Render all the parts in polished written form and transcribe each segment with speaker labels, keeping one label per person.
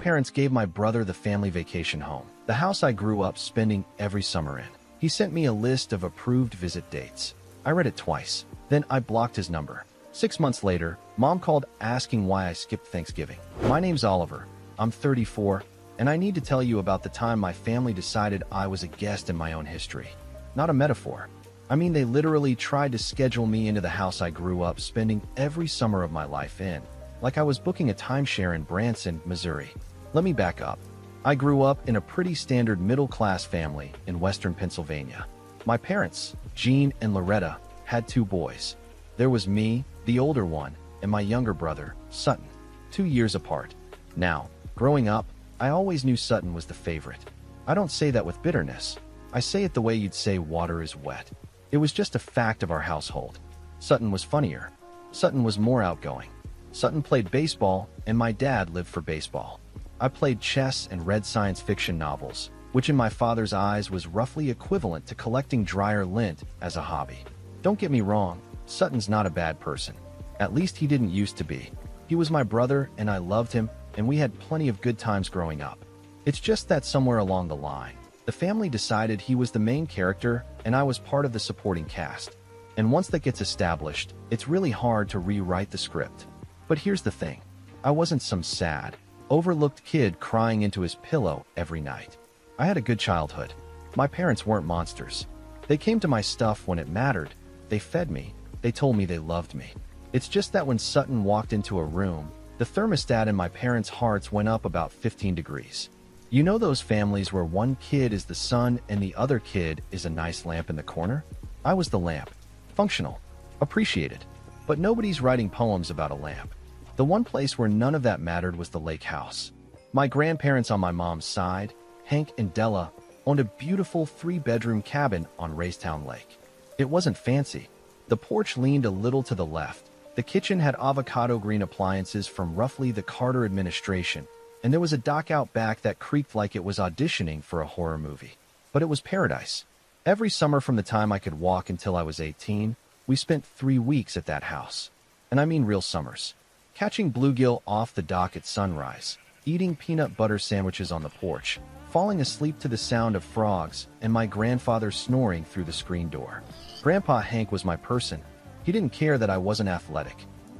Speaker 1: parents gave my brother the family vacation home, the house I grew up spending every summer in. He sent me a list of approved visit dates. I read it twice. Then I blocked his number. 6 months later, Mom called asking why I skipped Thanksgiving. My name's Oliver. I'm 34, and I need to tell you about the time my family decided I was a guest in my own history. Not a metaphor. I mean, they literally tried to schedule me into the house I grew up spending every summer of my life in, like I was booking a timeshare in Branson, Missouri. Let me back up. I grew up in a pretty standard middle-class family in western Pennsylvania. My parents, Jean and Loretta, had 2 boys. There was me, the older one, and my younger brother, Sutton, 2 years apart. Now, growing up, I always knew Sutton was the favorite. I don't say that with bitterness. I say it the way you'd say water is wet. It was just a fact of our household. Sutton was funnier. Sutton was more outgoing. Sutton played baseball, and my dad lived for baseball. I played chess and read science fiction novels, which in my father's eyes was roughly equivalent to collecting dryer lint as a hobby. Don't get me wrong, Sutton's not a bad person. At least he didn't used to be. He was my brother, and I loved him, and we had plenty of good times growing up. It's just that somewhere along the line, the family decided he was the main character and I was part of the supporting cast. And once that gets established, it's really hard to rewrite the script. But here's the thing. I wasn't some sad, overlooked kid crying into his pillow every night. I had a good childhood. My parents weren't monsters. They came to my stuff when it mattered. They fed me. They told me they loved me. It's just that when Sutton walked into a room, the thermostat in my parents' hearts went up about 15 degrees. You know those families where one kid is the sun and the other kid is a nice lamp in the corner? I was the lamp. Functional. Appreciated. But nobody's writing poems about a lamp. The one place where none of that mattered was the lake house. My grandparents on my mom's side, Hank and Della, owned a beautiful 3-bedroom cabin on Raystown Lake. It wasn't fancy. The porch leaned a little to the left. The kitchen had avocado green appliances from roughly the Carter administration, and there was a dock out back that creaked like it was auditioning for a horror movie. But it was paradise. Every summer from the time I could walk until I was 18, we spent 3 weeks at that house. And I mean real summers. Catching bluegill off the dock at sunrise, eating peanut butter sandwiches on the porch, falling asleep to the sound of frogs, and my grandfather snoring through the screen door. Grandpa Hank was my person. He didn't care that I wasn't athletic.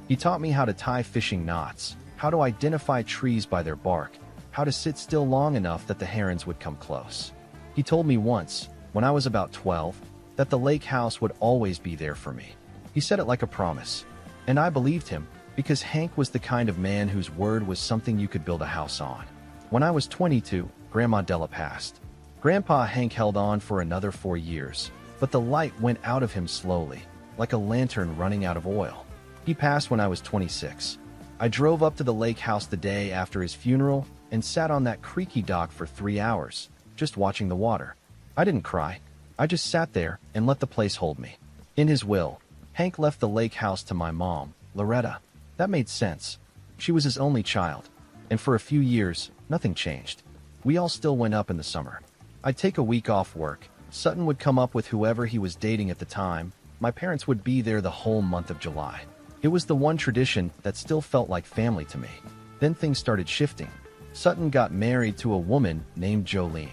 Speaker 1: He taught me how to tie fishing knots, how to identify trees by their bark, how to sit still long enough that the herons would come close. He told me once, when I was about 12, that the lake house would always be there for me. He said it like a promise. And I believed him, because Hank was the kind of man whose word was something you could build a house on. When I was 22, Grandma Della passed. Grandpa Hank held on for another 4 years, but the light went out of him slowly, like a lantern running out of oil. He passed when I was 26. I drove up to the lake house the day after his funeral and sat on that creaky dock for 3 hours, just watching the water. I didn't cry. I just sat there and let the place hold me. In his will, Hank left the lake house to my mom, Loretta. That made sense. She was his only child. And for a few years, nothing changed. We all still went up in the summer. I'd take a week off work. Sutton would come up with whoever he was dating at the time. My parents would be there the whole month of July. It was the one tradition that still felt like family to me. Then things started shifting. Sutton got married to a woman named Jolene.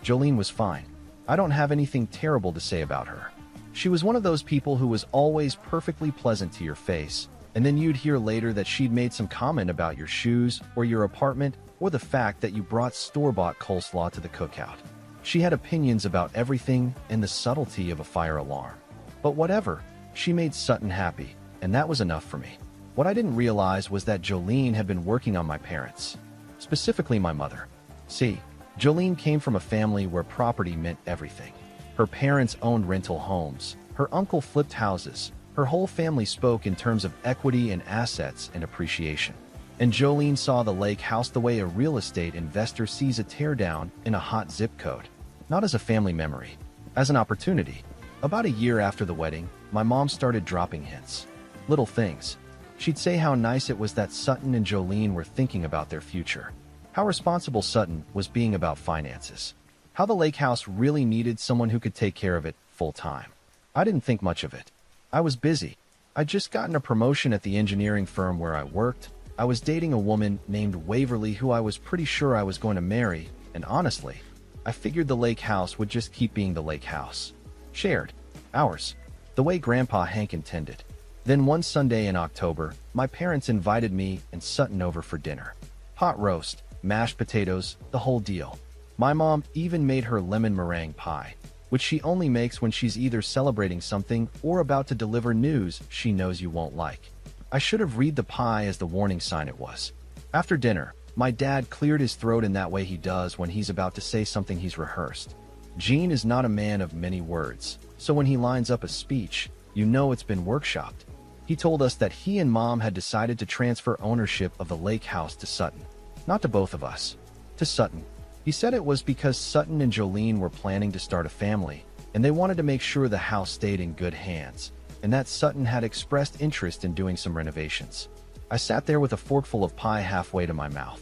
Speaker 1: Jolene was fine. I don't have anything terrible to say about her. She was one of those people who was always perfectly pleasant to your face, and then you'd hear later that she'd made some comment about your shoes or your apartment or the fact that you brought store-bought coleslaw to the cookout. She had opinions about everything and the subtlety of a fire alarm. But whatever, she made Sutton happy, and that was enough for me. What I didn't realize was that Jolene had been working on my parents, specifically my mother. See, Jolene came from a family where property meant everything. Her parents owned rental homes, her uncle flipped houses, her whole family spoke in terms of equity and assets and appreciation. And Jolene saw the lake house the way a real estate investor sees a teardown in a hot zip code. Not as a family memory, as an opportunity. About a year after the wedding, my mom started dropping hints. Little things. She'd say how nice it was that Sutton and Jolene were thinking about their future. How responsible Sutton was being about finances. How the lake house really needed someone who could take care of it full time. I didn't think much of it. I was busy. I'd just gotten a promotion at the engineering firm where I worked, I was dating a woman named Waverly who I was pretty sure I was going to marry, and honestly, I figured the lake house would just keep being the lake house. Shared. Ours. The way Grandpa Hank intended. Then one Sunday in October, my parents invited me and Sutton over for dinner. Pot roast, mashed potatoes, the whole deal. My mom even made her lemon meringue pie, which she only makes when she's either celebrating something or about to deliver news she knows you won't like. I should have read the pie as the warning sign it was. After dinner, my dad cleared his throat in that way he does when he's about to say something he's rehearsed. Gene is not a man of many words, so when he lines up a speech, you know it's been workshopped. He told us that he and Mom had decided to transfer ownership of the lake house to Sutton. Not to both of us. To Sutton. He said it was because Sutton and Jolene were planning to start a family, and they wanted to make sure the house stayed in good hands, and that Sutton had expressed interest in doing some renovations. I sat there with a forkful of pie halfway to my mouth.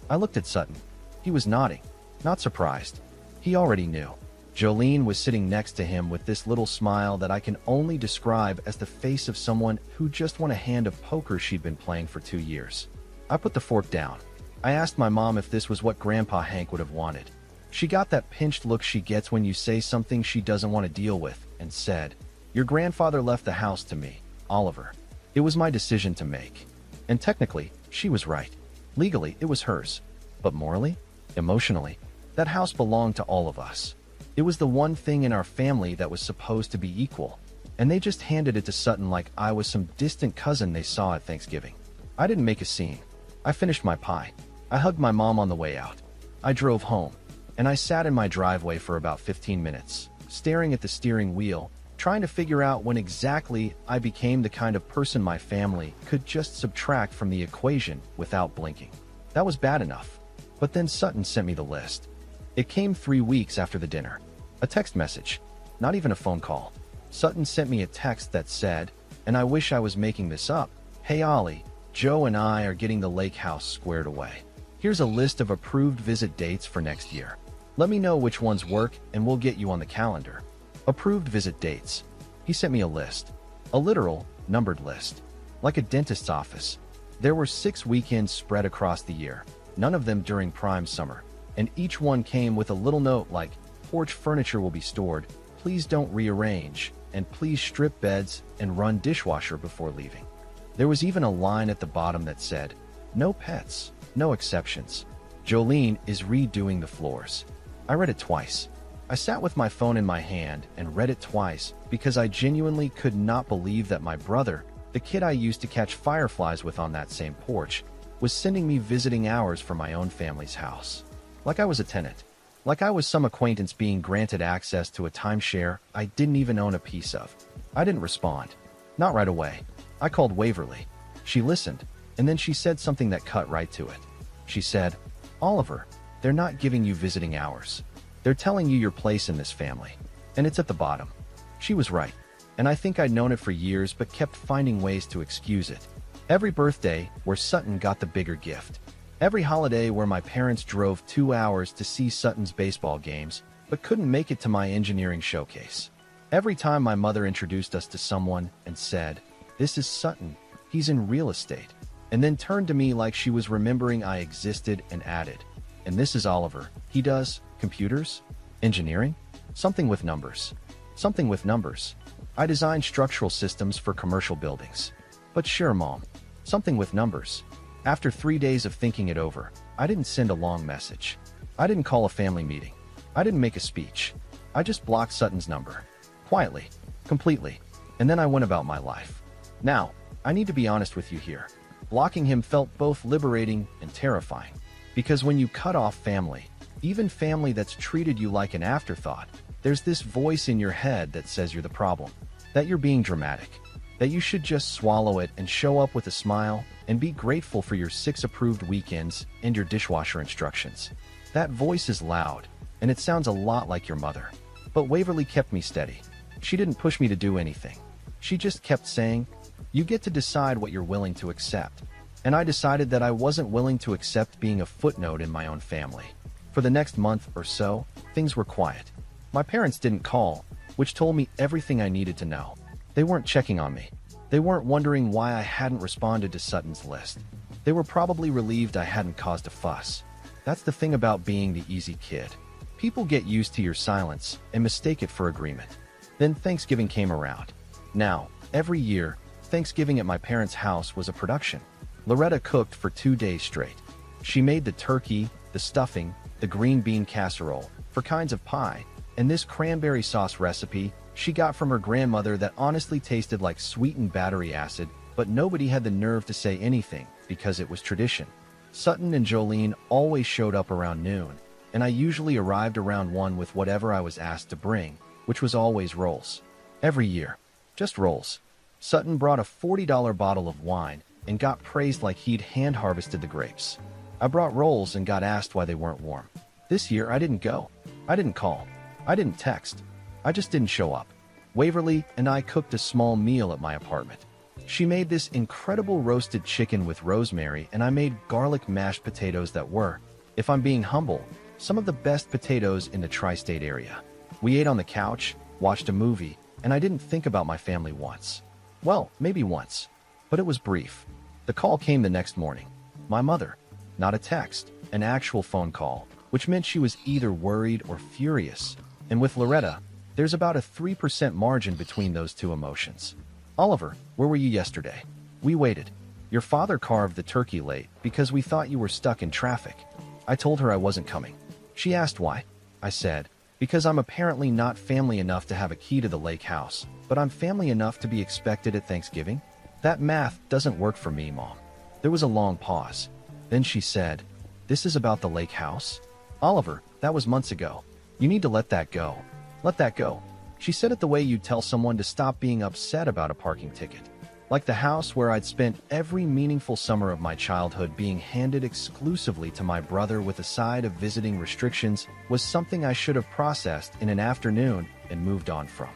Speaker 1: I looked at Sutton. He was nodding, not surprised. He already knew. Jolene was sitting next to him with this little smile that I can only describe as the face of someone who just won a hand of poker she'd been playing for 2 years. I put the fork down. I asked my mom if this was what Grandpa Hank would have wanted. She got that pinched look she gets when you say something she doesn't want to deal with, and said, "Your grandfather left the house to me, Oliver. It was my decision to make." And technically, she was right. Legally, it was hers. But morally, emotionally, that house belonged to all of us. It was the one thing in our family that was supposed to be equal, and they just handed it to Sutton like I was some distant cousin they saw at Thanksgiving. I didn't make a scene. I finished my pie. I hugged my mom on the way out. I drove home, and I sat in my driveway for about 15 minutes, staring at the steering wheel, trying to figure out when exactly I became the kind of person my family could just subtract from the equation without blinking. That was bad enough. But then Sutton sent me the list. It came 3 weeks after the dinner. A text message, not even a phone call. Sutton sent me a text that said, and I wish I was making this up, "Hey Ollie, Joe and I are getting the lake house squared away. Here's a list of approved visit dates for next year. Let me know which ones work and we'll get you on the calendar." Approved visit dates. He sent me a list. A literal, numbered list. Like a dentist's office. There were 6 weekends spread across the year, none of them during prime summer, and each one came with a little note like, "Porch furniture will be stored, please don't rearrange, and please strip beds and run dishwasher before leaving." There was even a line at the bottom that said, "No pets, no exceptions. Jolene is redoing the floors." I read it twice. I sat with my phone in my hand and read it twice because I genuinely could not believe that my brother, the kid I used to catch fireflies with on that same porch, was sending me visiting hours for my own family's house. Like I was a tenant. Like I was some acquaintance being granted access to a timeshare I didn't even own a piece of. I didn't respond. Not right away. I called Waverly. She listened, and then she said something that cut right to it. She said, "Oliver, they're not giving you visiting hours. They're telling you your place in this family, and it's at the bottom." She was right, and I think I'd known it for years but kept finding ways to excuse it. Every birthday where Sutton got the bigger gift. Every holiday where my parents drove 2 hours to see Sutton's baseball games but couldn't make it to my engineering showcase. Every time my mother introduced us to someone and said, "This is Sutton, he's in real estate," and then turned to me like she was remembering I existed and added, "And this is Oliver, he does computers? Engineering? Something with numbers. Something with numbers. I designed structural systems for commercial buildings." But sure, Mom. Something with numbers. After 3 days of thinking it over, I didn't send a long message. I didn't call a family meeting. I didn't make a speech. I just blocked Sutton's number. Quietly. Completely. And then I went about my life. Now, I need to be honest with you here. Blocking him felt both liberating and terrifying. Because when you cut off family, even family that's treated you like an afterthought, there's this voice in your head that says you're the problem, that you're being dramatic, that you should just swallow it and show up with a smile and be grateful for your 6 approved weekends and your dishwasher instructions. That voice is loud, and it sounds a lot like your mother. But Waverly kept me steady. She didn't push me to do anything. She just kept saying, "You get to decide what you're willing to accept." And I decided that I wasn't willing to accept being a footnote in my own family. For the next month or so, things were quiet. My parents didn't call, which told me everything I needed to know. They weren't checking on me. They weren't wondering why I hadn't responded to Sutton's list. They were probably relieved I hadn't caused a fuss. That's the thing about being the easy kid. People get used to your silence and mistake it for agreement. Then Thanksgiving came around. Now, every year, Thanksgiving at my parents' house was a production. Loretta cooked for 2 days straight. She made the turkey, the stuffing, the green bean casserole, 4 kinds of pie, and this cranberry sauce recipe she got from her grandmother that honestly tasted like sweetened battery acid, but nobody had the nerve to say anything because it was tradition. Sutton and Jolene always showed up around noon, and I usually arrived around 1 with whatever I was asked to bring, which was always rolls. Every year. Just rolls. Sutton brought a $40 bottle of wine and got praised like he'd hand-harvested the grapes. I brought rolls and got asked why they weren't warm. This year, I didn't go. I didn't call. I didn't text. I just didn't show up. Waverly and I cooked a small meal at my apartment. She made this incredible roasted chicken with rosemary, and I made garlic mashed potatoes that were, if I'm being humble, some of the best potatoes in the tri-state area. We ate on the couch, watched a movie, and I didn't think about my family once. Well, maybe once, but it was brief. The call came the next morning. My mother. Not a text, an actual phone call, which meant she was either worried or furious. And with Loretta, there's about a 3% margin between those two emotions. Oliver, where were you yesterday? We waited. Your father carved the turkey late because we thought you were stuck in traffic. I told her I wasn't coming. She asked why. I said, because I'm apparently not family enough to have a key to the lake house, but I'm family enough to be expected at Thanksgiving. That math doesn't work for me, Mom. There was a long pause. Then she said, this is about the lake house? Oliver, that was months ago. You need to let that go. Let that go. She said it the way you'd tell someone to stop being upset about a parking ticket. Like the house where I'd spent every meaningful summer of my childhood being handed exclusively to my brother with a side of visiting restrictions was something I should have processed in an afternoon and moved on from.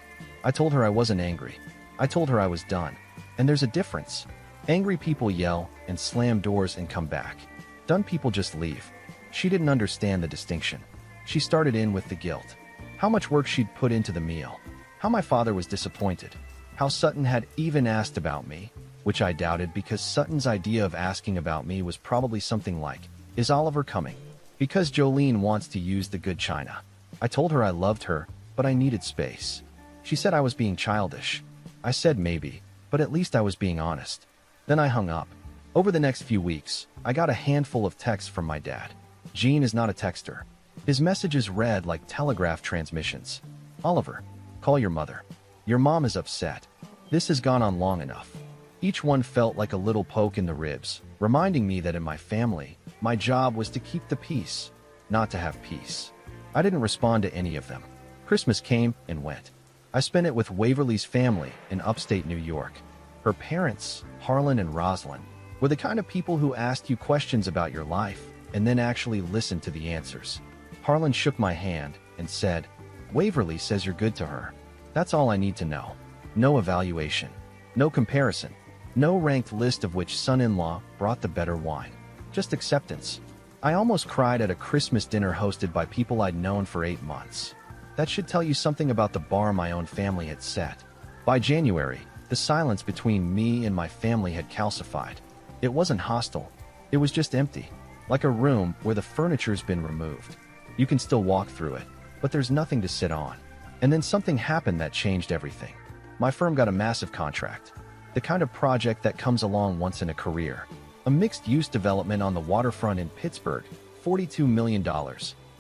Speaker 1: I told her I wasn't angry. I told her I was done. And there's a difference. Angry people yell and slam doors and come back. Done people just leave. She didn't understand the distinction. She started in with the guilt. How much work she'd put into the meal. How my father was disappointed. How Sutton had even asked about me, which I doubted because Sutton's idea of asking about me was probably something like, is Oliver coming? Because Jolene wants to use the good china. I told her I loved her, but I needed space. She said I was being childish. I said maybe, but at least I was being honest. Then I hung up. Over the next few weeks, I got a handful of texts from my dad. Gene is not a texter. His messages read like telegraph transmissions. Oliver, call your mother. Your mom is upset. This has gone on long enough. Each one felt like a little poke in the ribs, reminding me that in my family, my job was to keep the peace, not to have peace. I didn't respond to any of them. Christmas came and went. I spent it with Waverly's family in upstate New York. Her parents, Harlan and Rosalind, were the kind of people who asked you questions about your life and then actually listened to the answers. Harlan shook my hand and said, Waverly says you're good to her. That's all I need to know. No evaluation. No comparison. No ranked list of which son-in-law brought the better wine. Just acceptance. I almost cried at a Christmas dinner hosted by people I'd known for 8 months. That should tell you something about the bar my own family had set. By January, the silence between me and my family had calcified. It wasn't hostile. It was just empty. Like a room where the furniture's been removed. You can still walk through it, but there's nothing to sit on. And then something happened that changed everything. My firm got a massive contract. The kind of project that comes along once in a career. A mixed-use development on the waterfront in Pittsburgh, $42 million.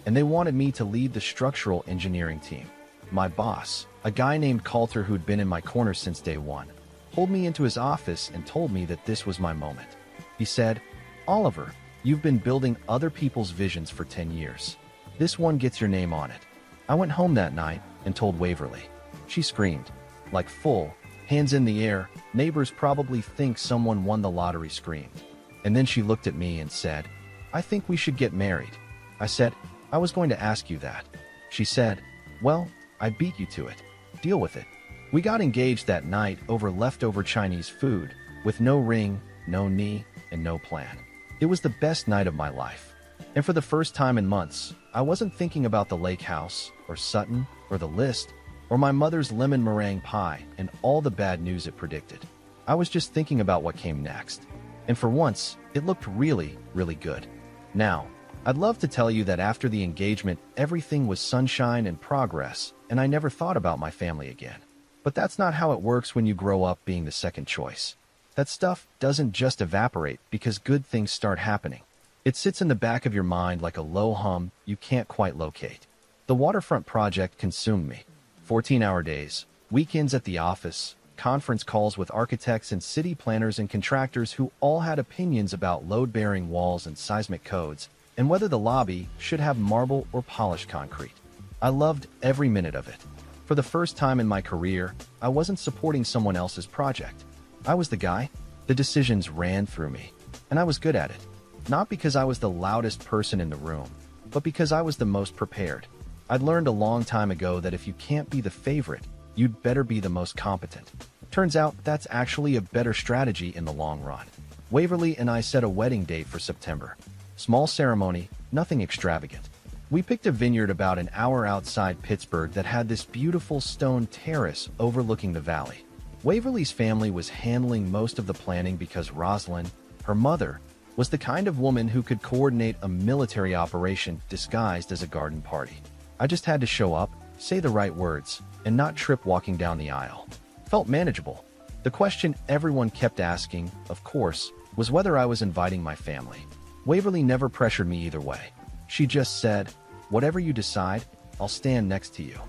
Speaker 1: And they wanted me to lead the structural engineering team. My boss, a guy named Coulter who'd been in my corner since day one, pulled me into his office and told me that this was my moment. He said, Oliver, you've been building other people's visions for 10 years. This one gets your name on it. I went home that night and told Waverly. She screamed. Like full, hands in the air, neighbors probably think someone won the lottery screamed. And then she looked at me and said, I think we should get married. I said, I was going to ask you that. She said, well, I beat you to it. Deal with it. We got engaged that night over leftover Chinese food, with no ring, no knee, and no plan. It was the best night of my life. And for the first time in months, I wasn't thinking about the lake house, or Sutton, or the list, or my mother's lemon meringue pie and all the bad news it predicted. I was just thinking about what came next. And for once, It looked really, really good. Now, I'd love to tell you that after the engagement, everything was sunshine and progress, and I never thought about my family again. But that's not how it works when you grow up being the second choice. That stuff doesn't just evaporate because good things start happening. It sits in the back of your mind like a low hum you can't quite locate. The waterfront project consumed me. 14-hour days, weekends at the office, conference calls with architects and city planners and contractors who all had opinions about load-bearing walls and seismic codes, and whether the lobby should have marble or polished concrete. I loved every minute of it. For the first time in my career, I wasn't supporting someone else's project. I was the guy. The decisions ran through me, and I was good at it. Not because I was the loudest person in the room, but because I was the most prepared. I'd learned a long time ago that if you can't be the favorite, you'd better be the most competent. Turns out that's actually a better strategy in the long run. Waverly and I set a wedding date for September. Small ceremony, nothing extravagant. We picked a vineyard about an hour outside Pittsburgh that had this beautiful stone terrace overlooking the valley. Waverly's family was handling most of the planning because Rosalind, her mother, was the kind of woman who could coordinate a military operation disguised as a garden party. I just had to show up, say the right words, and not trip walking down the aisle. Felt manageable. The question everyone kept asking, of course, was whether I was inviting my family. Waverly never pressured me either way. She just said, "Whatever you decide, I'll stand next to you."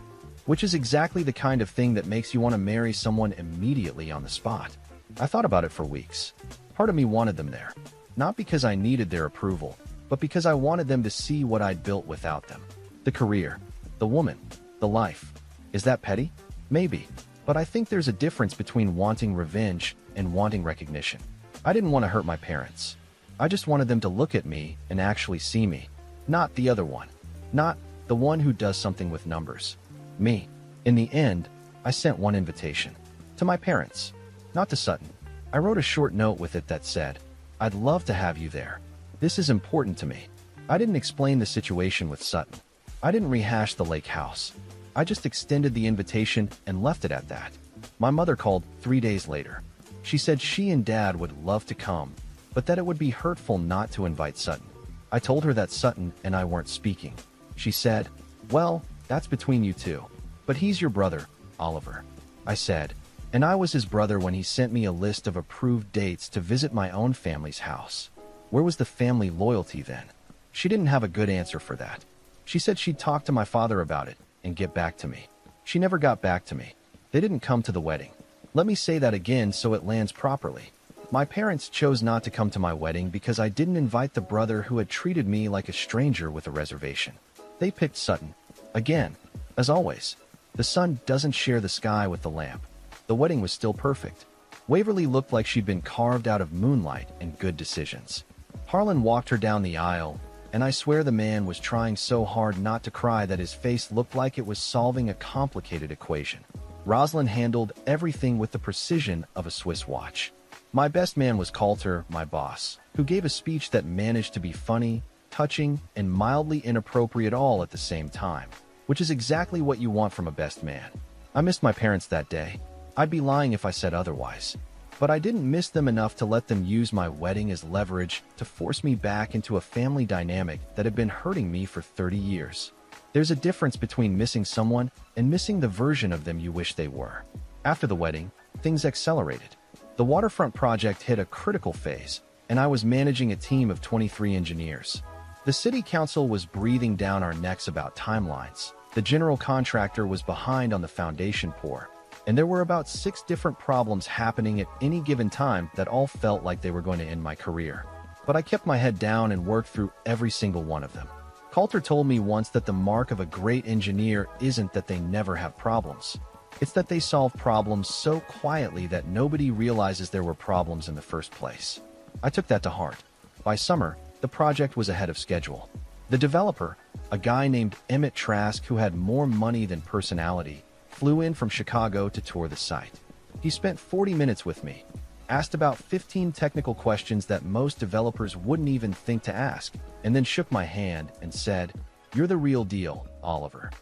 Speaker 1: Which is exactly the kind of thing that makes you want to marry someone immediately on the spot. I thought about it for weeks. Part of me wanted them there. Not because I needed their approval, but because I wanted them to see what I'd built without them. The career, the woman, the life. Is that petty? Maybe. But I think there's a difference between wanting revenge and wanting recognition. I didn't want to hurt my parents. I just wanted them to look at me and actually see me. Not the other one. Not the one who does something with numbers. Me. In the end, I sent one invitation. To my parents. Not to Sutton. I wrote a short note with it that said, "I'd love to have you there. This is important to me." I didn't explain the situation with Sutton. I didn't rehash the lake house. I just extended the invitation and left it at that. My mother called 3 days later. She said she and Dad would love to come, but that it would be hurtful not to invite Sutton. I told her that Sutton and I weren't speaking. She said, "Well, that's between you two. But he's your brother, Oliver." I said, "And I was his brother when he sent me a list of approved dates to visit my own family's house." Where was the family loyalty then? She didn't have a good answer for that. She said she'd talk to my father about it and get back to me. She never got back to me. They didn't come to the wedding. Let me say that again so it lands properly. My parents chose not to come to my wedding because I didn't invite the brother who had treated me like a stranger with a reservation. They picked Sutton. Again, as always, the sun doesn't share the sky with the lamp. The wedding was still perfect. Waverly looked like she'd been carved out of moonlight and good decisions. Harlan walked her down the aisle, and I swear the man was trying so hard not to cry that his face looked like it was solving a complicated equation. Rosalind handled everything with the precision of a Swiss watch. My best man was Coulter, my boss, who gave a speech that managed to be funny, touching, and mildly inappropriate all at the same time, which is exactly what you want from a best man. I missed my parents that day. I'd be lying if I said otherwise. But I didn't miss them enough to let them use my wedding as leverage to force me back into a family dynamic that had been hurting me for 30 years. There's a difference between missing someone and missing the version of them you wish they were. After the wedding, things accelerated. The waterfront project hit a critical phase, and I was managing a team of 23 engineers. The city council was breathing down our necks about timelines. The general contractor was behind on the foundation pour, and there were about 6 different problems happening at any given time that all felt like they were going to end my career. But I kept my head down and worked through every single one of them. Coulter told me once that the mark of a great engineer isn't that they never have problems. It's that they solve problems so quietly that nobody realizes there were problems in the first place. I took that to heart. By summer, the project was ahead of schedule. The developer, a guy named Emmett Trask who had more money than personality, flew in from Chicago to tour the site. He spent 40 minutes with me, asked about 15 technical questions that most developers wouldn't even think to ask, and then shook my hand and said, "You're the real deal, Oliver."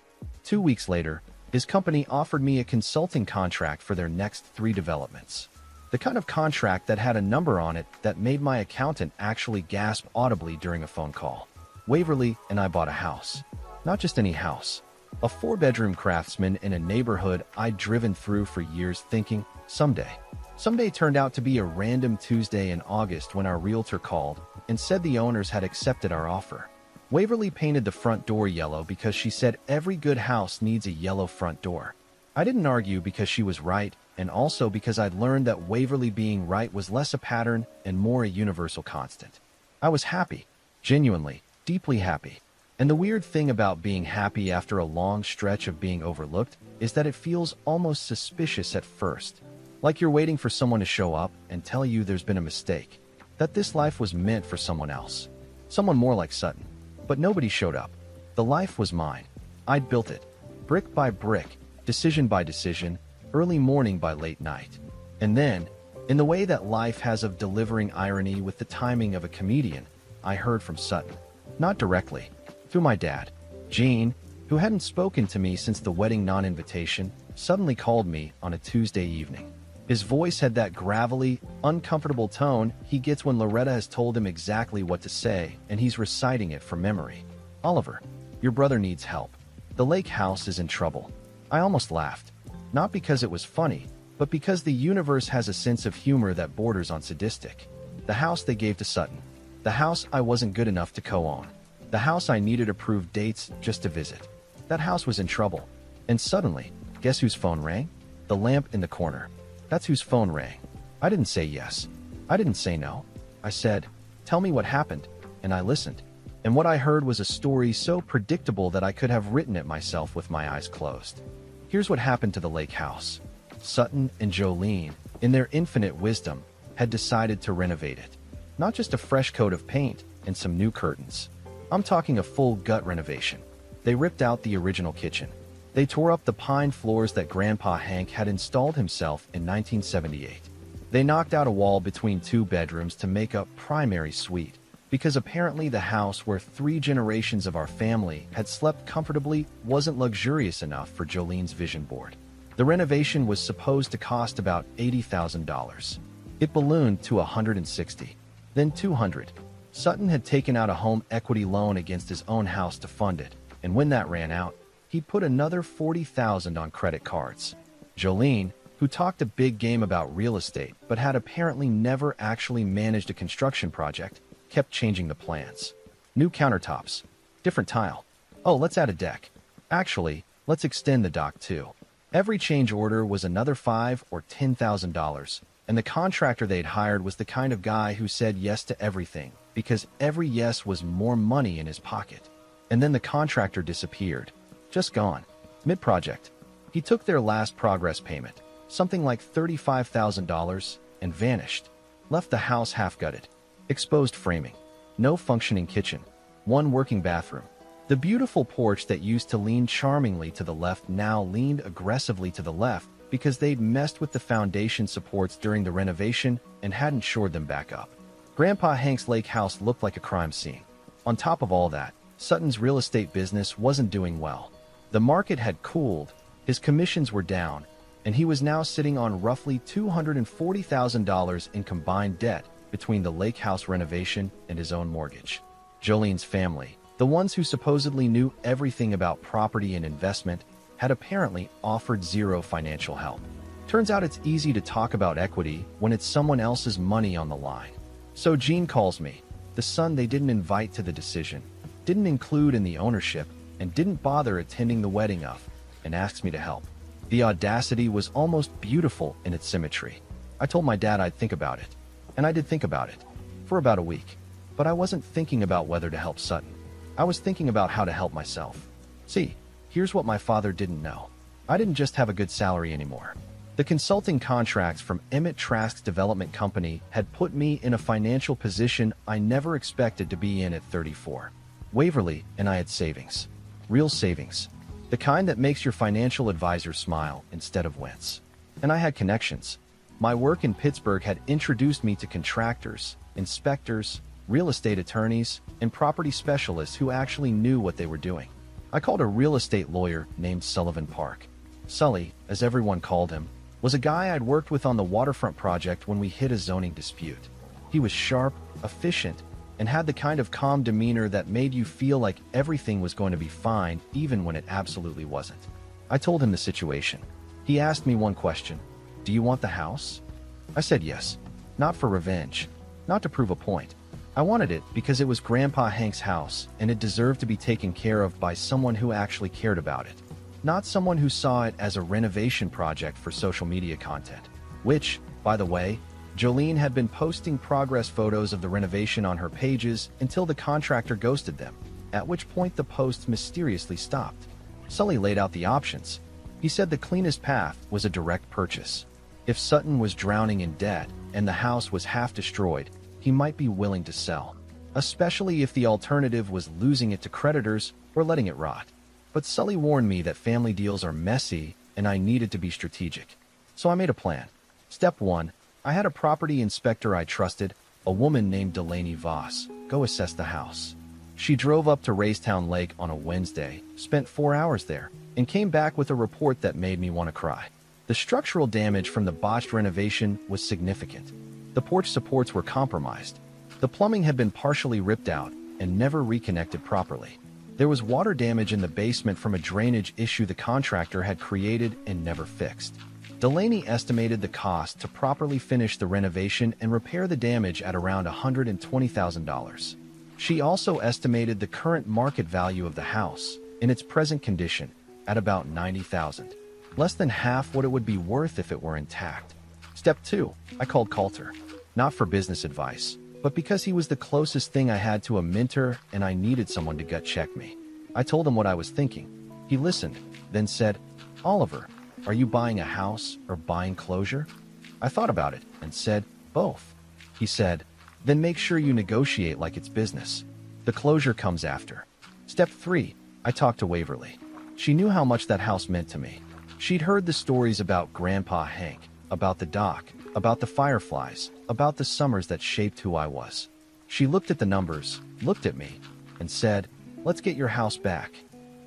Speaker 1: 2 weeks later, his company offered me a consulting contract for their next 3 developments. The kind of contract that had a number on it that made my accountant actually gasp audibly during a phone call. Waverly and I bought a house. Not just any house. A 4-bedroom Craftsman in a neighborhood I'd driven through for years thinking, someday. Someday turned out to be a random Tuesday in August when our realtor called and said the owners had accepted our offer. Waverly painted the front door yellow because she said every good house needs a yellow front door. I didn't argue because she was right, and also because I'd learned that Waverly being right was less a pattern and more a universal constant. I was happy. Genuinely, deeply happy. And the weird thing about being happy after a long stretch of being overlooked is that it feels almost suspicious at first. Like you're waiting for someone to show up and tell you there's been a mistake. That this life was meant for someone else. Someone more like Sutton. But nobody showed up. The life was mine. I'd built it. Brick by brick, decision by decision, early morning by late night. And then, in the way that life has of delivering irony with the timing of a comedian, I heard from Sutton. Not directly. Through my dad. Gene, who hadn't spoken to me since the wedding non-invitation, suddenly called me on a Tuesday evening. His voice had that gravelly, uncomfortable tone he gets when Loretta has told him exactly what to say and he's reciting it from memory. Oliver, your brother needs help. The lake house is in trouble. I almost laughed. Not because it was funny, but because the universe has a sense of humor that borders on sadistic. The house they gave to Sutton. The house I wasn't good enough to co-own. The house I needed approved dates just to visit. That house was in trouble. And suddenly, guess whose phone rang? The lamp in the corner. That's whose phone rang. I didn't say yes. I didn't say no. I said, tell me what happened, and I listened. And what I heard was a story so predictable that I could have written it myself with my eyes closed. Here's what happened to the lake house. Sutton and Jolene, in their infinite wisdom, had decided to renovate it. Not just a fresh coat of paint and some new curtains. I'm talking a full gut renovation. They ripped out the original kitchen. They tore up the pine floors that Grandpa Hank had installed himself in 1978. They knocked out a wall between 2 bedrooms to make a primary suite, because apparently the house where 3 generations of our family had slept comfortably wasn't luxurious enough for Jolene's vision board. The renovation was supposed to cost about $80,000. It ballooned to $160,000, then $200,000. Sutton had taken out a home equity loan against his own house to fund it, and when that ran out, he put another $40,000 on credit cards. Jolene, who talked a big game about real estate but had apparently never actually managed a construction project, kept changing the plans. New countertops. Different tile. Oh, let's add a deck. Actually, let's extend the dock too. Every change order was another $5,000 or $10,000, and the contractor they'd hired was the kind of guy who said yes to everything, because every yes was more money in his pocket. And then the contractor disappeared. Just gone. Mid-project. He took their last progress payment, something like $35,000, and vanished. Left the house half-gutted. Exposed framing. No functioning kitchen. 1 working bathroom. The beautiful porch that used to lean charmingly to the left now leaned aggressively to the left because they'd messed with the foundation supports during the renovation and hadn't shored them back up. Grandpa Hank's lake house looked like a crime scene. On top of all that, Sutton's real estate business wasn't doing well. The market had cooled, his commissions were down, and he was now sitting on roughly $240,000 in combined debt between the lake house renovation and his own mortgage. Jolene's family, the ones who supposedly knew everything about property and investment, had apparently offered zero financial help. Turns out it's easy to talk about equity when it's someone else's money on the line. So Gene calls me, the son they didn't invite to the decision, didn't include in the ownership, and didn't bother attending the wedding of, and asks me to help. The audacity was almost beautiful in its symmetry. I told my dad I'd think about it. And I did think about it. For about a week. But I wasn't thinking about whether to help Sutton. I was thinking about how to help myself. See, here's what my father didn't know. I didn't just have a good salary anymore. The consulting contracts from Emmett Trask's development company had put me in a financial position I never expected to be in at 34. Waverly and I had savings. Real savings. The kind that makes your financial advisor smile instead of wince. And I had connections. My work in Pittsburgh had introduced me to contractors, inspectors, real estate attorneys, and property specialists who actually knew what they were doing. I called a real estate lawyer named Sullivan Park. Sully, as everyone called him, was a guy I'd worked with on the waterfront project when we hit a zoning dispute. He was sharp, efficient, and had the kind of calm demeanor that made you feel like everything was going to be fine even when it absolutely wasn't. I told him the situation. He asked me one question: "Do you want the house?" I said yes. Not for revenge, not to prove a point. I wanted it because it was Grandpa Hank's house and it deserved to be taken care of by someone who actually cared about it. Not someone who saw it as a renovation project for social media content. Which, by the way, Jolene had been posting progress photos of the renovation on her pages until the contractor ghosted them, at which point the posts mysteriously stopped. Sully laid out the options. He said the cleanest path was a direct purchase. If Sutton was drowning in debt and the house was half destroyed, he might be willing to sell, especially if the alternative was losing it to creditors or letting it rot. But Sully warned me that family deals are messy and I needed to be strategic. So I made a plan. Step 1. I had a property inspector I trusted, a woman named Delaney Voss, go assess the house. She drove up to Raystown Lake on a Wednesday, spent 4 hours there, and came back with a report that made me want to cry. The structural damage from the botched renovation was significant. The porch supports were compromised. The plumbing had been partially ripped out and never reconnected properly. There was water damage in the basement from a drainage issue the contractor had created and never fixed. Delaney estimated the cost to properly finish the renovation and repair the damage at around $120,000. She also estimated the current market value of the house, in its present condition, at about $90,000. Less than half what it would be worth if it were intact. Step 2. I called Coulter, not for business advice, but because he was the closest thing I had to a mentor and I needed someone to gut check me. I told him what I was thinking. He listened, then said, "Oliver, are you buying a house or buying closure?" I thought about it and said, "Both." He said, "Then make sure you negotiate like it's business. The closure comes after." Step 3. I talked to Waverly. She knew how much that house meant to me. She'd heard the stories about Grandpa Hank, about the dock, about the fireflies, about the summers that shaped who I was. She looked at the numbers, looked at me, and said, "Let's get your house back."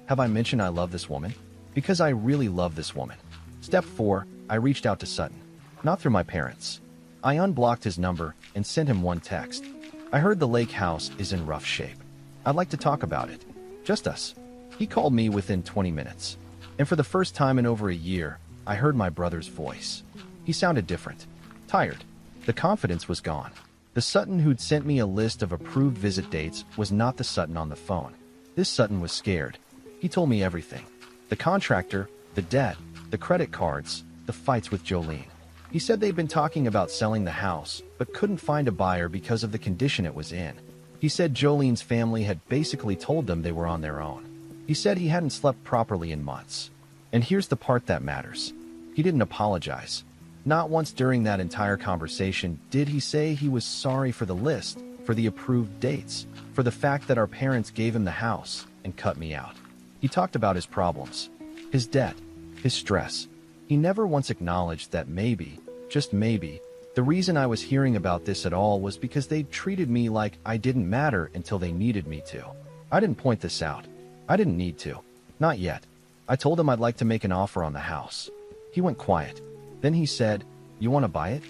Speaker 1: Have I mentioned I love this woman? Because I really love this woman. Step 4. I reached out to Sutton. Not through my parents. I unblocked his number and sent him one text. "I heard the lake house is in rough shape. I'd like to talk about it. Just us." He called me within 20 minutes. And for the first time in over a year, I heard my brother's voice. He sounded different. Tired. The confidence was gone. The Sutton who'd sent me a list of approved visit dates was not the Sutton on the phone. This Sutton was scared. He told me everything. The contractor, the debt, the credit cards, the fights with Jolene. He said they'd been talking about selling the house, but couldn't find a buyer because of the condition it was in. He said Jolene's family had basically told them they were on their own. He said he hadn't slept properly in months. And here's the part that matters. He didn't apologize. Not once during that entire conversation did he say he was sorry for the list, for the approved dates, for the fact that our parents gave him the house and cut me out. He talked about his problems, his debt, his stress. He never once acknowledged that maybe, just maybe, the reason I was hearing about this at all was because they treated me like I didn't matter until they needed me to. I didn't point this out. I didn't need to. Not yet. I told him I'd like to make an offer on the house. He went quiet. Then he said, "You want to buy it?"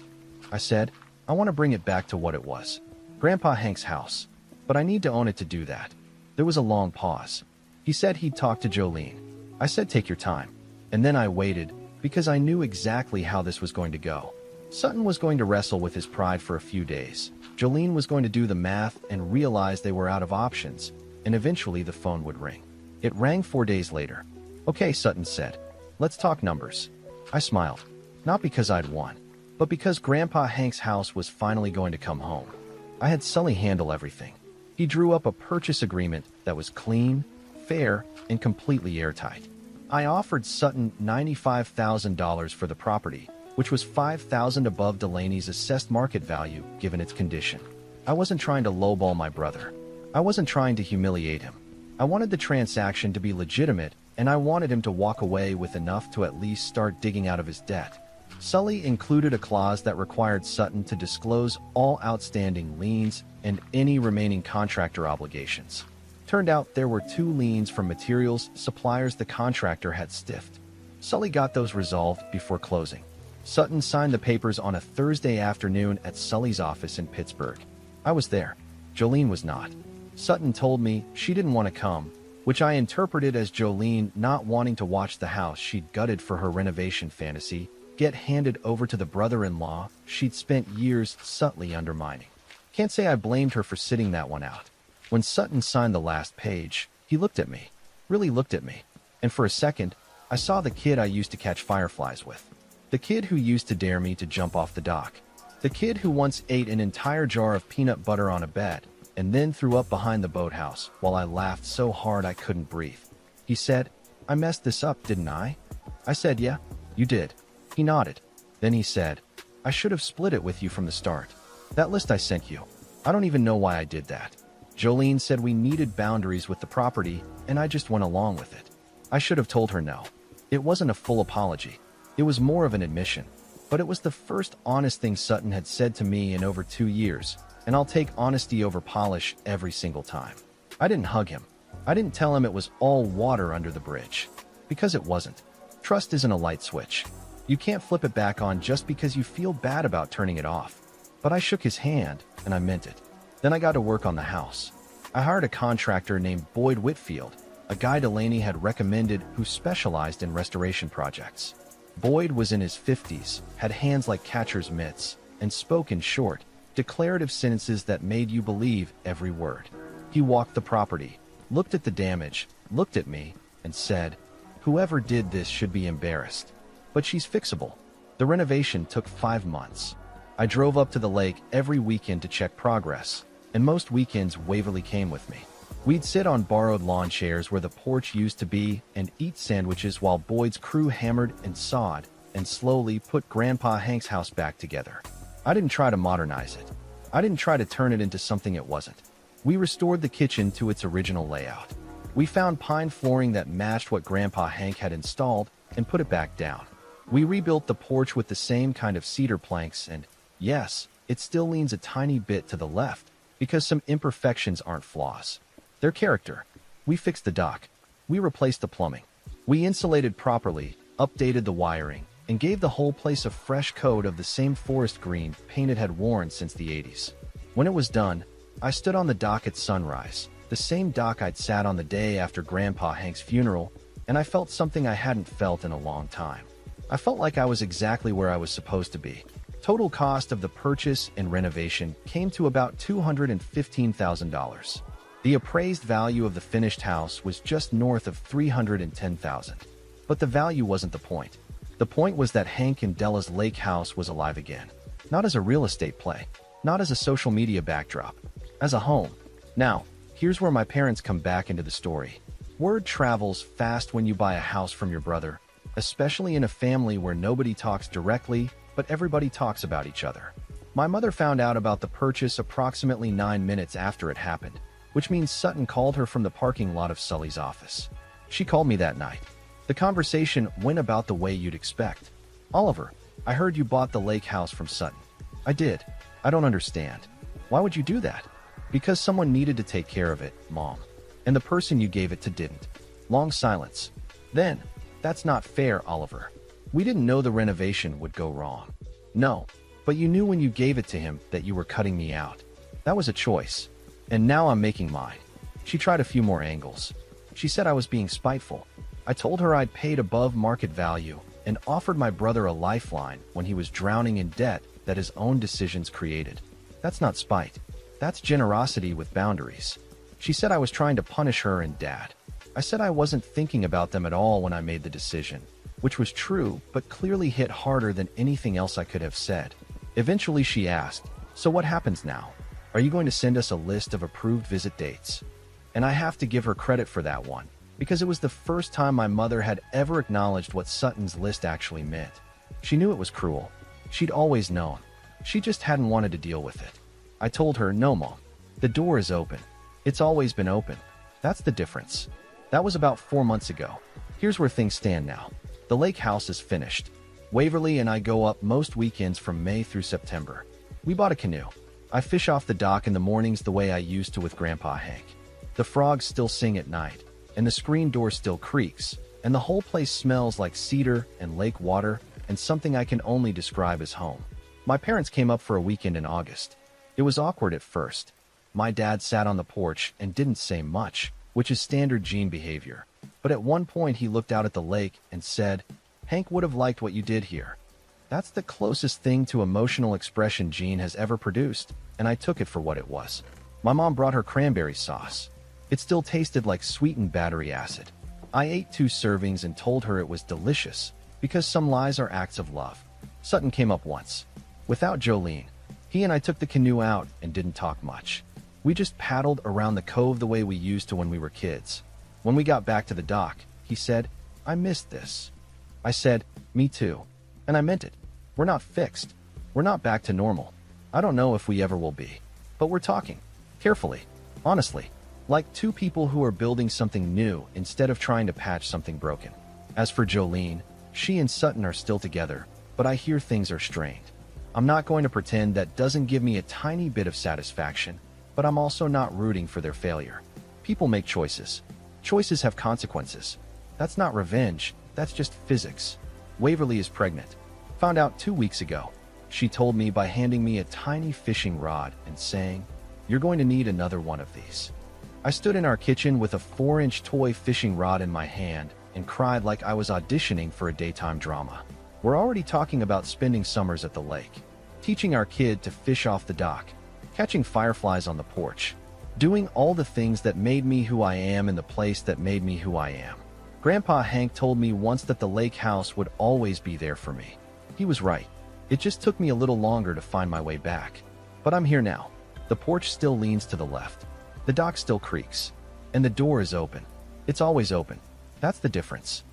Speaker 1: I said, "I want to bring it back to what it was. Grandpa Hank's house. But I need to own it to do that." There was a long pause. He said he'd talk to Jolene. I said, "Take your time." And then I waited, because I knew exactly how this was going to go. Sutton was going to wrestle with his pride for a few days. Jolene was going to do the math and realize they were out of options, and eventually the phone would ring. It rang 4 days later. "Okay," Sutton said. "Let's talk numbers." I smiled. Not because I'd won, but because Grandpa Hank's house was finally going to come home. I had Sully handle everything. He drew up a purchase agreement that was clean, fair, and completely airtight. I offered Sutton $95,000 for the property, which was $5,000 above Delaney's assessed market value given its condition. I wasn't trying to lowball my brother. I wasn't trying to humiliate him. I wanted the transaction to be legitimate, and I wanted him to walk away with enough to at least start digging out of his debt. Sully included a clause that required Sutton to disclose all outstanding liens and any remaining contractor obligations. Turned out there were 2 liens from materials suppliers the contractor had stiffed. Sully got those resolved before closing. Sutton signed the papers on a Thursday afternoon at Sully's office in Pittsburgh. I was there. Jolene was not. Sutton told me she didn't want to come, which I interpreted as Jolene not wanting to watch the house she'd gutted for her renovation fantasy get handed over to the brother-in-law she'd spent years subtly undermining. Can't say I blamed her for sitting that one out. When Sutton signed the last page, he looked at me, really looked at me, and for a second, I saw the kid I used to catch fireflies with. The kid who used to dare me to jump off the dock. The kid who once ate an entire jar of peanut butter on a bed and then threw up behind the boathouse while I laughed so hard I couldn't breathe. He said, "I messed this up, didn't I?" I said, "Yeah, you did." He nodded. Then he said, "I should have split it with you from the start. That list I sent you, I don't even know why I did that. Jolene said we needed boundaries with the property, and I just went along with it. I should have told her no. It wasn't a full apology. It was more of an admission. But it was the first honest thing Sutton had said to me in over 2 years, and I'll take honesty over polish every single time. I didn't hug him. I didn't tell him it was all water under the bridge. Because it wasn't. Trust isn't a light switch. You can't flip it back on just because you feel bad about turning it off. But I shook his hand, and I meant it. Then I got to work on the house. I hired a contractor named Boyd Whitfield, a guy Delaney had recommended who specialized in restoration projects. Boyd was in his 50s, had hands like catcher's mitts, and spoke in short, declarative sentences that made you believe every word. He walked the property, looked at the damage, looked at me, and said, "Whoever did this should be embarrassed. But she's fixable." The renovation took 5 months. I drove up to the lake every weekend to check progress, and most weekends Waverly came with me. We'd sit on borrowed lawn chairs where the porch used to be and eat sandwiches while Boyd's crew hammered and sawed and slowly put Grandpa Hank's house back together. I didn't try to modernize it. I didn't try to turn it into something it wasn't. We restored the kitchen to its original layout. We found pine flooring that matched what Grandpa Hank had installed and put it back down. We rebuilt the porch with the same kind of cedar planks, and yes, it still leans a tiny bit to the left because some imperfections aren't flaws. They're character. We fixed the dock. We replaced the plumbing. We insulated properly, updated the wiring, and gave the whole place a fresh coat of the same forest green paint it had worn since the 80s. When it was done, I stood on the dock at sunrise, the same dock I'd sat on the day after Grandpa Hank's funeral, and I felt something I hadn't felt in a long time. I felt like I was exactly where I was supposed to be. Total cost of the purchase and renovation came to about $215,000. The appraised value of the finished house was just north of $310,000. But the value wasn't the point. The point was that Hank and Della's lake house was alive again. Not as a real estate play, not as a social media backdrop, as a home. Now, here's where my parents come back into the story. Word travels fast when you buy a house from your brother, especially in a family where nobody talks directly, but everybody talks about each other. My mother found out about the purchase approximately 9 minutes after it happened, which means Sutton called her from the parking lot of Sully's office. She called me that night. The conversation went about the way you'd expect. "Oliver, I heard you bought the lake house from Sutton." "I did. I don't understand. Why would you do that?" "Because someone needed to take care of it, Mom. And the person you gave it to didn't." Long silence. Then, "That's not fair, Oliver. We didn't know the renovation would go wrong." "No, but you knew when you gave it to him that you were cutting me out. That was a choice. And now I'm making mine." She tried a few more angles. She said I was being spiteful. I told her I'd paid above market value and offered my brother a lifeline when he was drowning in debt that his own decisions created. That's not spite. That's generosity with boundaries. She said I was trying to punish her and Dad. I said I wasn't thinking about them at all when I made the decision, which was true, but clearly hit harder than anything else I could have said. Eventually she asked, "So what happens now? Are you going to send us a list of approved visit dates?" And I have to give her credit for that one, because it was the first time my mother had ever acknowledged what Sutton's list actually meant. She knew it was cruel. She'd always known. She just hadn't wanted to deal with it. I told her, "No, Mom. The door is open. It's always been open. That's the difference." That was about 4 months ago. Here's where things stand now. The lake house is finished. Waverly and I go up most weekends from May through September. We bought a canoe. I fish off the dock in the mornings the way I used to with Grandpa Hank. The frogs still sing at night, and the screen door still creaks, and the whole place smells like cedar and lake water, and something I can only describe as home. My parents came up for a weekend in August. It was awkward at first. My dad sat on the porch and didn't say much, which is standard Gene behavior. But at one point he looked out at the lake and said, "Hank would have liked what you did here." That's the closest thing to emotional expression Gene has ever produced, and I took it for what it was. My mom brought her cranberry sauce. It still tasted like sweetened battery acid. I ate 2 servings and told her it was delicious, because some lies are acts of love. Sutton came up once. Without Jolene, he and I took the canoe out and didn't talk much. We just paddled around the cove the way we used to when we were kids. When we got back to the dock, he said, "I missed this." I said, "Me too." And I meant it. We're not fixed. We're not back to normal. I don't know if we ever will be. But we're talking. Carefully. Honestly. Like 2 people who are building something new instead of trying to patch something broken. As for Jolene, she and Sutton are still together, but I hear things are strained. I'm not going to pretend that doesn't give me a tiny bit of satisfaction, but I'm also not rooting for their failure. People make choices. Choices have consequences. That's not revenge, that's just physics. Waverly is pregnant. Found out 2 weeks ago. She told me by handing me a tiny fishing rod and saying, "You're going to need another one of these." I stood in our kitchen with a 4-inch toy fishing rod in my hand and cried like I was auditioning for a daytime drama. We're already talking about spending summers at the lake, teaching our kid to fish off the dock, catching fireflies on the porch, doing all the things that made me who I am in the place that made me who I am. Grandpa Hank told me once that the lake house would always be there for me. He was right. It just took me a little longer to find my way back. But I'm here now. The porch still leans to the left. The dock still creaks. And the door is open. It's always open. That's the difference.